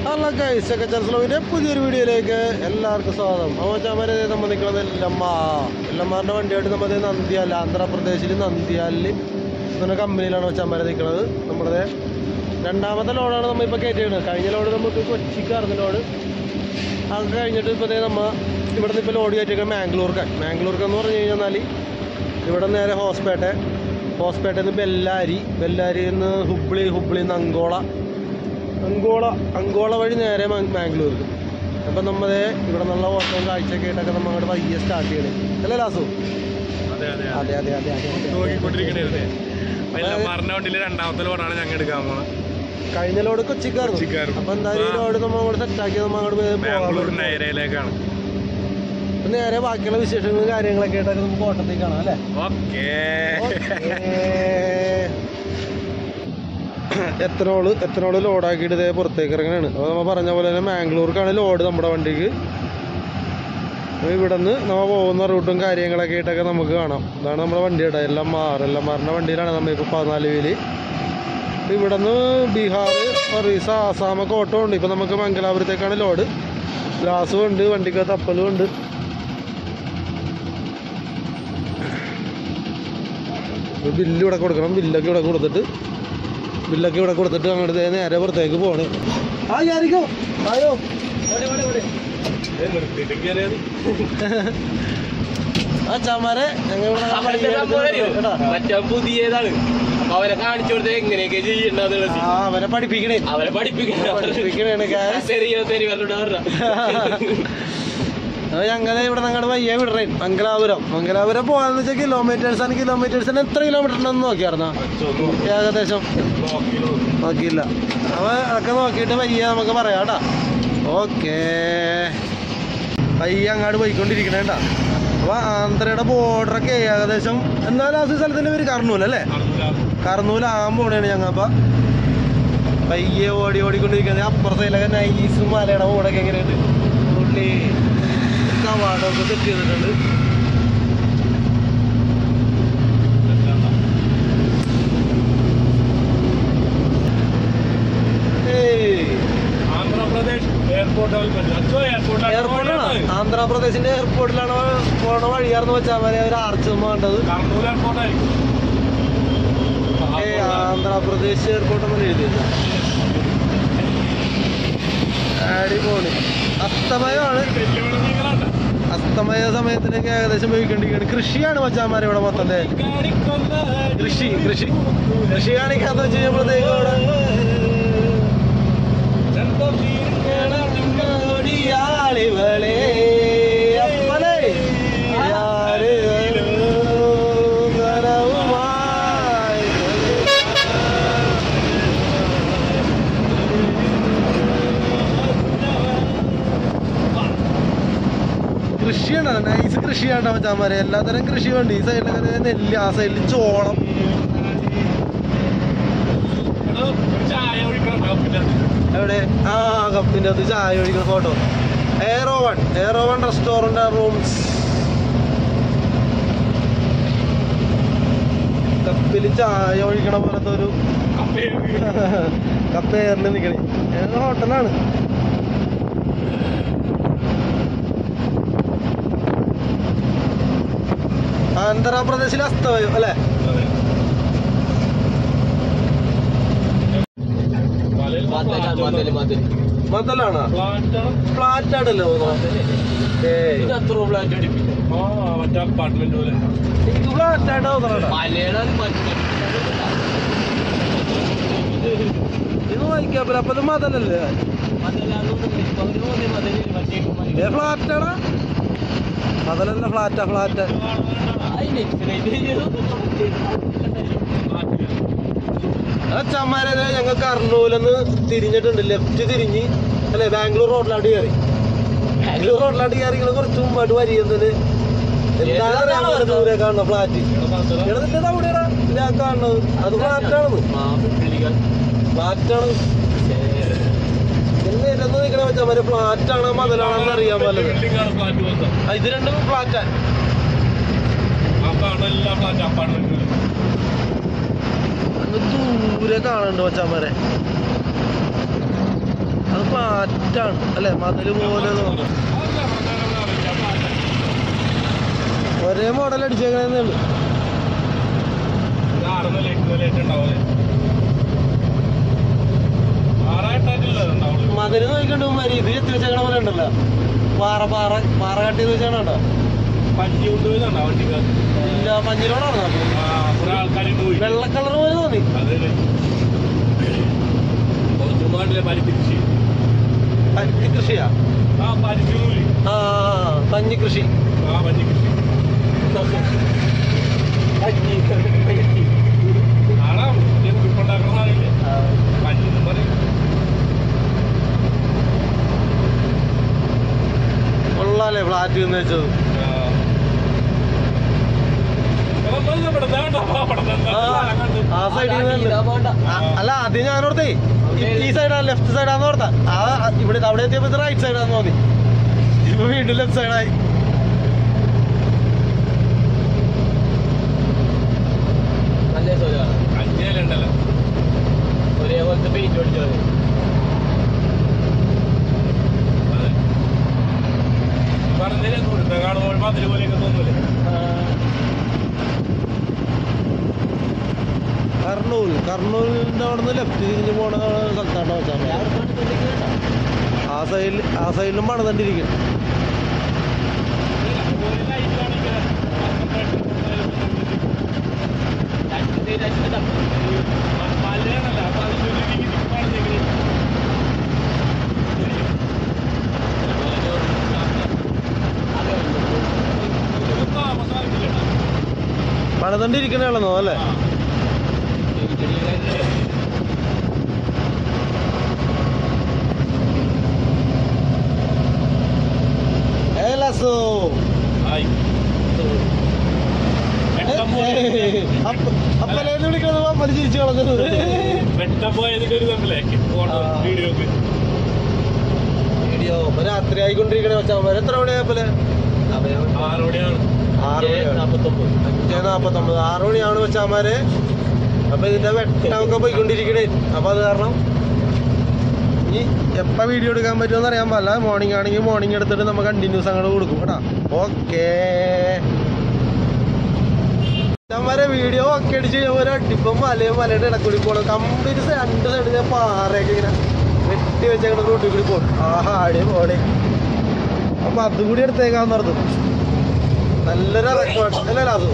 Hello guys, second chance വ്ലോഗിന്റെ പുതിയൊരു വീഡിയോയിലേക്ക് എല്ലാവർക്കും സ്വാഗതം. അമ്മച്ചാമാരെ നമ്മൾ നിൽക്കുന്നത് എല്ലമ്മാറിൻ്റെ വണ്ടിയായിട്ട് നമ്മൾ നന്ദിയാൽ, ആന്ധ്രാപ്രദേശിൽ നന്ദിയാലിൽ എന്ന കമ്പനിയിലാണ് അമ്മച്ചാമാരെ നിൽക്കുന്നത്. നമ്മുടെ രണ്ടാമത്തെ ലോഡാണ് നമ്മൾ ഇപ്പോൾ കയറ്റിയത്. കഴിഞ്ഞ ലോഡ് നമുക്ക് കൊച്ചിക്കാർന്ന് ലോഡ് അത് കഴിഞ്ഞിട്ട് ഇപ്പോൾ നമ്മൾ ഇവിടെ നിന്ന് ഇപ്പോൾ ലോഡ് കയറ്റിയിരിക്കുന്നത് മാംഗ്ലൂർക്ക് എന്ന് പറഞ്ഞു കഴിഞ്ഞാൽ ഇവിടെ നേരെ ഹോസ്പേട്ടയിൽ നിന്ന് ബെല്ലാരിയിൽ നിന്ന് ഹുബ്ലിയിൽ നിന്ന് അങ്കോള വഴി നേരെ മാംഗ്ലൂർക്ക്. അപ്പം നമ്മൾ ഇവിടെ നല്ല ഓട്ടവും കാഴ്ചയൊക്കെ ആയിട്ടൊക്കെ നമ്മൾ അങ്ങോട്ട് പയ്യെ സ്റ്റാർട്ട് ചെയ്യണേ അല്ലേ ലാസു? അതെ. രണ്ടാമത്തെ ലോഡാണ് ഞങ്ങൾ എടുക്കാൻ പോകുന്നത്. കഴിഞ്ഞ ലോഡ് കൊച്ചിക്കായിരുന്നു. അപ്പം എന്തായാലും ലോഡ് നമ്മൾ അങ്ങോട്ട് സെറ്റാക്കി നമ്മൾ അങ്ങോട്ട് നേരയിലേക്കാണ്. നേരെ ബാക്കിയുള്ള വിശേഷങ്ങളും കാര്യങ്ങളൊക്കെ ആയിട്ടൊക്കെ നമുക്ക് ഓട്ടത്തേക്ക് കാണാം അല്ലേ? എത്തനോള് ലോഡാക്കിയിട്ട് ഇതേ പുറത്തേക്ക് ഇറങ്ങാനാണ്. അപ്പോൾ നമ്മൾ പറഞ്ഞ പോലെ തന്നെ മാംഗ്ലൂർക്കാണ് ലോഡ് നമ്മുടെ വണ്ടിക്ക്. ഇവിടെ നിന്ന് നമ്മൾ പോകുന്ന റൂട്ടും കാര്യങ്ങളൊക്കെ ആയിട്ടൊക്കെ നമുക്ക് കാണാം. ഇതാണ് നമ്മുടെ വണ്ടി കേട്ടോ. എല്ലമ്മാറിൻ്റെ വണ്ടിയിലാണ് നമ്മളിപ്പോൾ 14 വീല്. ഇവിടെ നിന്ന് ബീഹാർ, ഒറീസ, ആസാമൊക്കെ ഓട്ടോ ഉണ്ട്. ഇപ്പം നമുക്ക് മംഗലാപുരത്തേക്കാണ് ലോഡ്. ഗ്ലാസും ഉണ്ട്, വണ്ടിക്കകത്ത് അപ്പലും ഉണ്ട്. ബില്ല് ഇവിടെ കൊടുക്കണം. ബില്ലൊക്കെ ഇവിടെ കൊടുത്തിട്ട് അങ്ങോട്ട് നേരെ പുറത്തേക്ക് പോകണേ. ആയിരിക്കും ആയോ ചാമാരെ ഞങ്ങൾ പുതിയതാണ്. അവരെ കാണിച്ചു കൊടുത്തത് എങ്ങനെയൊക്കെ ചെയ്യണ്ടെന്നുള്ളത് അവരെ പഠിപ്പിക്കണേ. ഞങ്ങളെ ഇവിടെ ഞങ്ങളുടെ വയ്യ വിടണേ. മംഗലാപുരം പോകാന്ന് വെച്ചാൽ കിലോമീറ്റേഴ്സിന് എത്ര കിലോമീറ്റർ ഉണ്ടെന്ന് നോക്കിയായിരുന്നോ? ഏകദേശം നോക്കിയില്ല. അപ്പോൾ അതൊക്കെ നോക്കിയിട്ട് വയ്യ നമുക്ക് പറയാം കേട്ടോ. ഓക്കേ, വയ്യ അങ്ങോട്ട് പോയിക്കൊണ്ടിരിക്കണേണ്ട. അപ്പോൾ ആന്ധ്രയുടെ ബോർഡറൊക്കെ ഏകദേശം എന്നാലും ആ സ്ഥലത്തിൻ്റെ പേര് കർണൂലല്ലേ? കർണൂലാകാൻ പോകണേണ് ഞങ്ങൾ. അപ്പം വയ്യ ഓടിക്കൊണ്ടിരിക്കുന്നത്. അപ്പുറത്തേലൊക്കെ നൈസും മലയുടെ ബോർഡൊക്കെ എങ്ങനെയുണ്ട്. ഉള്ളി കവാടമൊക്കെ സെറ്റ് ചെയ്തിട്ടുണ്ട്. ആന്ധ്രാപ്രദേശിന്റെ എയർപോർട്ടിലാണ് പോണ വഴിയാർന്ന് വെച്ചാൽ മതി. ഒരു ആർച്ച് വേണ്ടത്. ആന്ധ്രാപ്രദേശ് എയർപോർട്ട് ഒന്നും എഴുതിയില്ല. അടിപൊളി. അസ്തമയ സമയത്തിലേക്ക് ഏകദേശം പോയിക്കൊണ്ടിരിക്കുകയാണ്. കൃഷിയാണ് മച്ചാന്മാരെ ഇവിടെ മൊത്തം. കൃഷി കാണിക്കാന്ന് വെച്ച് കഴിഞ്ഞപ്പോഴത്തേക്ക് ഇവിടെ കൃഷിയാണ്. നൈസ് കൃഷിയാണ് മച്ചാന്മാരെ. എല്ലാത്തരം കൃഷിയുണ്ട്. ഈ സൈഡിലൊക്കെ നെല്ല്, ആ സൈഡിൽ ചോളം. എവിടെ? കപ്പിൻ്റെ അത് ചായ ഒഴിക്കുന്ന ഫോട്ടോ. എയറോവൺ restaurant rooms. കപ്പിൽ ചായ ഒഴിക്കണ പോലത്തെ ഒരു കപ്പ് എയറിൽ നിൽക്കണേ. ഹോട്ടലാണ്. ആന്ധ്രാപ്രദേശിലെ അസ്തമയം അല്ലേ? മതലാണോ? ഫ്ലാറ്റ് ആണല്ലോ. എനിക്ക് ഫ്ലാറ്റ് ആയിട്ടോ ഇത് വായിക്കാപ്പ. അപ്പൊ ഇത് മതലല്ലേ? ഫ്ലാറ്റാണ്. മതലല്ല, ഫ്ലാറ്റ്. ചമ്മാരെ ഞങ്ങൾ കർണൂലെന്ന് തിരിഞ്ഞിട്ടുണ്ട്. ലെഫ്റ്റ് തിരിഞ്ഞ് അല്ലെ ബാംഗ്ലൂർ റോഡിലാണ്ട് കയറി. കുറച്ച് മുമ്പായിട്ട് വരികയെന്നത് എന്താണ് ദൂരെ കാണുന്ന ഫ്ലാറ്റ്. ഇടതിന്റെ അവിടെയാണ് ഞാൻ കാണുന്നത്. അത് ഫ്ലാറ്റാണ്. എന്ന് നിൽക്കണ വെച്ചാൽ മറ്റേ ഫ്ലാറ്റാണ് മതലാണെന്ന് അറിയാൻ പറ്റത്. ഇത് രണ്ടും ഫ്ലാറ്റാണ്. ദൂരെ കാണുന്നുണ്ട് മച്ചാന്മാരെ. അത് ഫ്ലാറ്റാണ് അല്ലേ, മതില് പോലെ തോന്നുന്നു. ഒരേ മോഡൽ അടിച്ചേക്കണേ ഉള്ളു. മതില് നോക്കിക്കണ്ടു മാതിരി ഇത് ചെത്തി വെച്ചേക്കണ പോലെ ഉണ്ടല്ലോ. പാറ പാറ പാറ കട്ടി വെച്ചാണോ? ഇല്ല, മഞ്ഞിലോടാണോ? വെള്ള കളർ പോലെ തോന്നി. പരുത്തി കൃഷിയാ? ആ, പഞ്ഞി കൃഷി. കൊള്ളാല്ലേ ഫ്ലാറ്റ് എന്ന് വെച്ചത്. ആ സൈഡിൽ അല്ല, ആദ്യം ഞാനോർത്തേ ഈ സൈഡാ ലെഫ്റ്റ് സൈഡാന്ന് ഓർത്താ. ഇവിടെ അവിടെ എത്തിയപ്പോ ഇത് റൈറ്റ് സൈഡാന്ന് തോന്നി. ഇപ്പൊ വീണ്ടും ലെഫ്റ്റ് സൈഡായി. ഒരേപോലത്തെ പെയിന്റ് അടിച്ചത്. കർണൂലിന്റെ അവിടെ നിന്ന് ലെഫ്റ്റ് തിരിഞ്ഞ് പോണ സ്ഥലത്താണോ വെച്ചാൽ ആ സൈഡിലും പണിതണ്ടിരിക്കും. പണിതണ്ടിരിക്കണോ അല്ലേ? അപ്പലേന്ന് വിളിക്കുന്നത് അമ്മ ചിരിച്ചു കളഞ്ഞത്. വീഡിയോ രാത്രി ആയിക്കൊണ്ടിരിക്കണേ വെച്ചാൽ എത്ര മണിയായപ്പോലെ? 5:49. 6 മണിയാണ് വെച്ചാമാര്. അപ്പൊ ഇതിന്റെ വെട്ടമൊക്കെ പോയിക്കൊണ്ടിരിക്കണേ. അപ്പൊ അത് കാരണം ഇനി എപ്പ വീഡിയോ എടുക്കാൻ പറ്റുമെന്ന് അറിയാൻ പാടില്ല. മോർണിംഗ് ആണെങ്കിൽ മോർണിംഗ് എടുത്തിട്ട് നമ്മൾ കണ്ടിന്യൂസ് അങ്ങോട്ട് കൊടുക്കും കേട്ടോ. ഓക്കേ, നമ്മരെ വീഡിയോ ഒക്കെ അടിച്ച് ഒരടിപ്പം മലയുടെ ഇടക്കൂടി പോകണം. കംപ്ലീറ്റ് 2 സൈഡിൽ പാറയൊക്കെ ഇങ്ങനെ വെട്ടി വെച്ചങ്ങനെ റോട്ടിൽ കൂടി പോകും. ആഹാ, ആടിയ പോടെ. അപ്പൊ അതുകൂടി എടുത്തേക്കാന്ന് പറഞ്ഞു. നല്ലൊരു റെക്കോർഡ് അല്ലല്ലോ അത്.